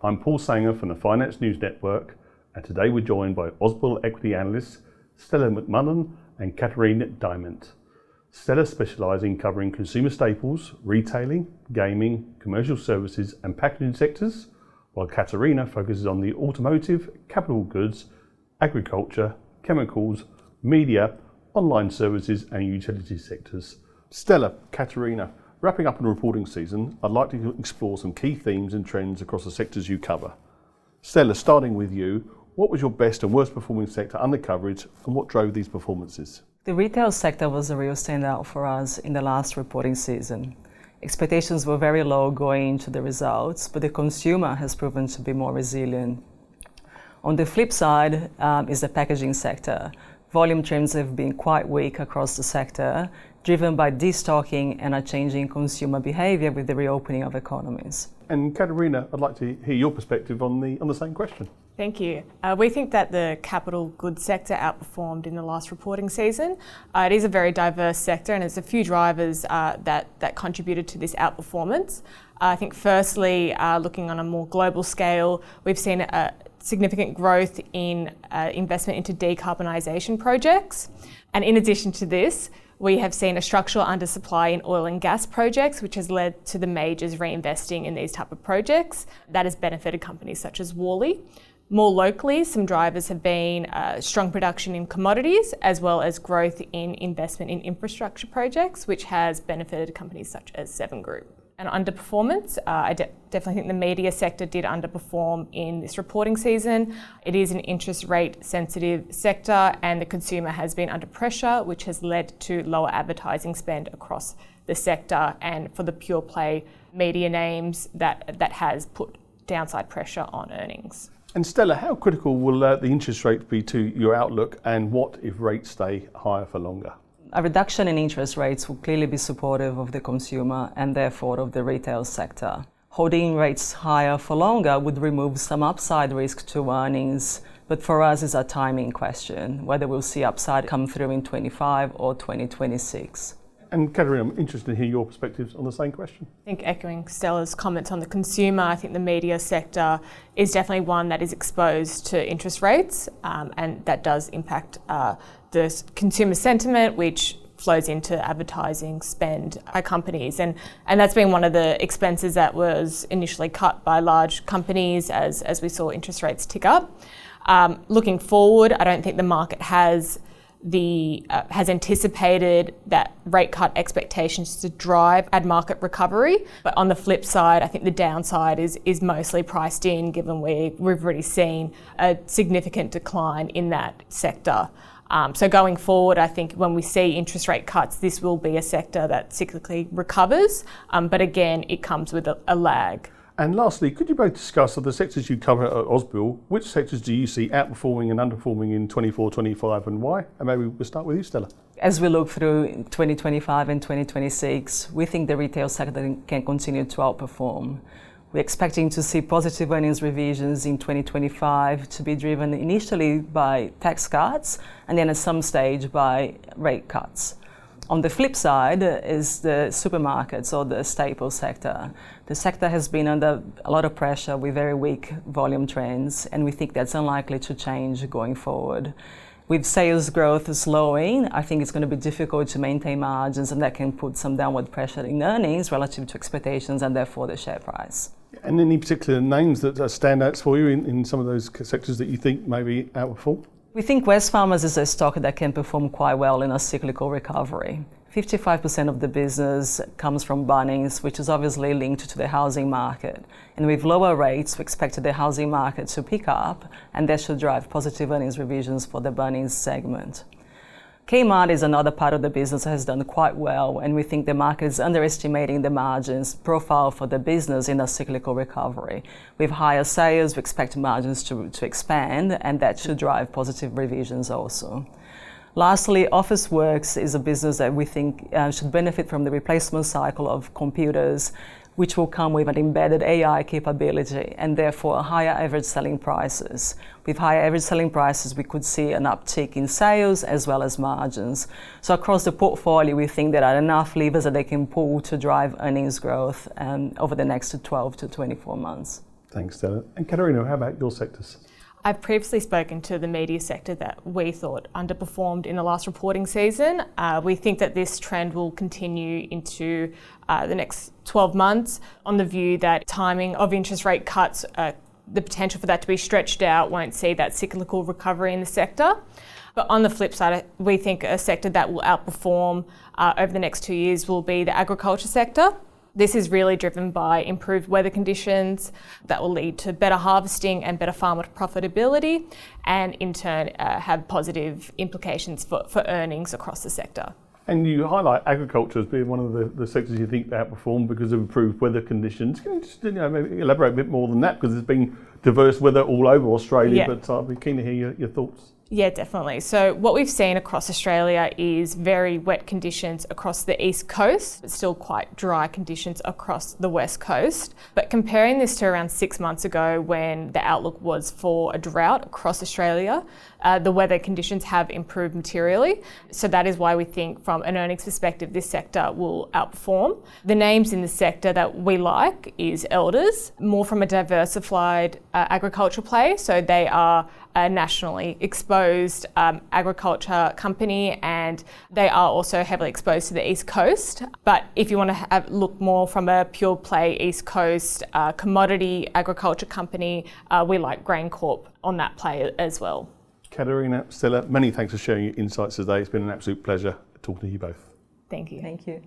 I'm Paul Sanger from the Finance News Network, and today we're joined by Ausbil equity analysts Stella McMullen and Katerina Diamant. Stella specialises in covering consumer staples, retailing, gaming, commercial services and packaging sectors, while Katerina focuses on the automotive, capital goods, agriculture, chemicals, media, online services and utility sectors. Stella, Katerina, wrapping up on the reporting season, I'd like to explore some key themes and trends across the sectors you cover. Stella, starting with you, what was your best and worst performing sector under coverage and what drove these performances? The retail sector was a real standout for us in the last reporting season. Expectations were very low going into the results, but the consumer has proven to be more resilient. On the flip side is the packaging sector. Volume trends have been quite weak across the sector, driven by destocking and a changing consumer behaviour with the reopening of economies. And Katerina, I'd like to hear your perspective on the same question. Thank you. We think that the capital goods sector outperformed in the last reporting season. It is a very diverse sector and there's a few drivers that contributed to this outperformance. I think firstly, looking on a more global scale, we've seen a significant growth in investment into decarbonisation projects. And in addition to this, we have seen a structural undersupply in oil and gas projects, which has led to the majors reinvesting in these type of projects. That has benefited companies such as Worley. More locally, some drivers have been strong production in commodities, as well as growth in investment in infrastructure projects, which has benefited companies such as Seven Group. And underperformance, I definitely think the media sector did underperform in this reporting season. It is an interest rate sensitive sector and the consumer has been under pressure, which has led to lower advertising spend across the sector, and for the pure play media names that has put downside pressure on earnings. And Stella, how critical will the interest rate be to your outlook, and what if rates stay higher for longer? A reduction in interest rates will clearly be supportive of the consumer and therefore of the retail sector. Holding rates higher for longer would remove some upside risk to earnings, but for us it's a timing question, whether we'll see upside come through in 2025 or 2026. And Katerina, I'm interested to hear your perspectives on the same question. I think echoing Stella's comments on the consumer, I think the media sector is definitely one that is exposed to interest rates, and that does impact the consumer sentiment, which flows into advertising spend by companies. And that's been one of the expenses that was initially cut by large companies as we saw interest rates tick up. Looking forward, I don't think the market has anticipated that rate cut expectations to drive ad market recovery. But on the flip side, I think the downside is mostly priced in, given we've already seen a significant decline in that sector. So going forward, I think when we see interest rate cuts, this will be a sector that cyclically recovers. But again, it comes with a lag. And lastly, could you both discuss of the sectors you cover at Ausbil, which sectors do you see outperforming and underperforming in 24, 25 and why? And maybe we'll start with you, Stella. As we look through 2025 and 2026, we think the retail sector can continue to outperform. We're expecting to see positive earnings revisions in 2025 to be driven initially by tax cuts and then at some stage by rate cuts. On the flip side is the supermarkets or the staple sector. The sector has been under a lot of pressure with very weak volume trends, and we think that's unlikely to change going forward. With sales growth slowing, I think it's going to be difficult to maintain margins, and that can put some downward pressure in earnings relative to expectations and therefore the share price. And any particular names that are standouts for you in some of those sectors that you think maybe outperform? We think Wesfarmers is a stock that can perform quite well in a cyclical recovery. 55% of the business comes from Bunnings, which is obviously linked to the housing market. And with lower rates, we expect the housing market to pick up, and that should drive positive earnings revisions for the Bunnings segment. Kmart is another part of the business that has done quite well, and we think the market is underestimating the margins profile for the business in a cyclical recovery. With higher sales, we expect margins to expand, and that should drive positive revisions also. Lastly, Officeworks is a business that we think should benefit from the replacement cycle of computers, which will come with an embedded AI capability and therefore higher average selling prices. With higher average selling prices, we could see an uptick in sales as well as margins. So across the portfolio, we think there are enough levers that they can pull to drive earnings growth over the next 12 to 24 months. Thanks, Stella. And Katerina, how about your sectors? I've previously spoken to the media sector that we thought underperformed in the last reporting season. We think that this trend will continue into the next 12 months on the view that timing of interest rate cuts, the potential for that to be stretched out won't see that cyclical recovery in the sector. But on the flip side, we think a sector that will outperform over the next 2 years will be the agriculture sector. This is really driven by improved weather conditions that will lead to better harvesting and better farmer profitability, and in turn have positive implications for earnings across the sector. And you highlight agriculture as being one of the sectors you think outperform because of improved weather conditions. Can you just maybe elaborate a bit more than that, because there's been diverse weather all over Australia, but I'd be keen to hear your thoughts. Yeah, definitely. So what we've seen across Australia is very wet conditions across the east coast, but still quite dry conditions across the west coast. But comparing this to around 6 months ago when the outlook was for a drought across Australia, the weather conditions have improved materially. So that is why we think from an earnings perspective, this sector will outperform. The names in the sector that we like is Elders, more from a diversified agriculture play. So they are a nationally exposed agriculture company, and they are also heavily exposed to the East Coast. But if you want to look more from a pure play East Coast commodity agriculture company, we like GrainCorp on that play as well. Katerina, Stella, many thanks for sharing your insights today. It's been an absolute pleasure talking to you both. Thank you. Thank you.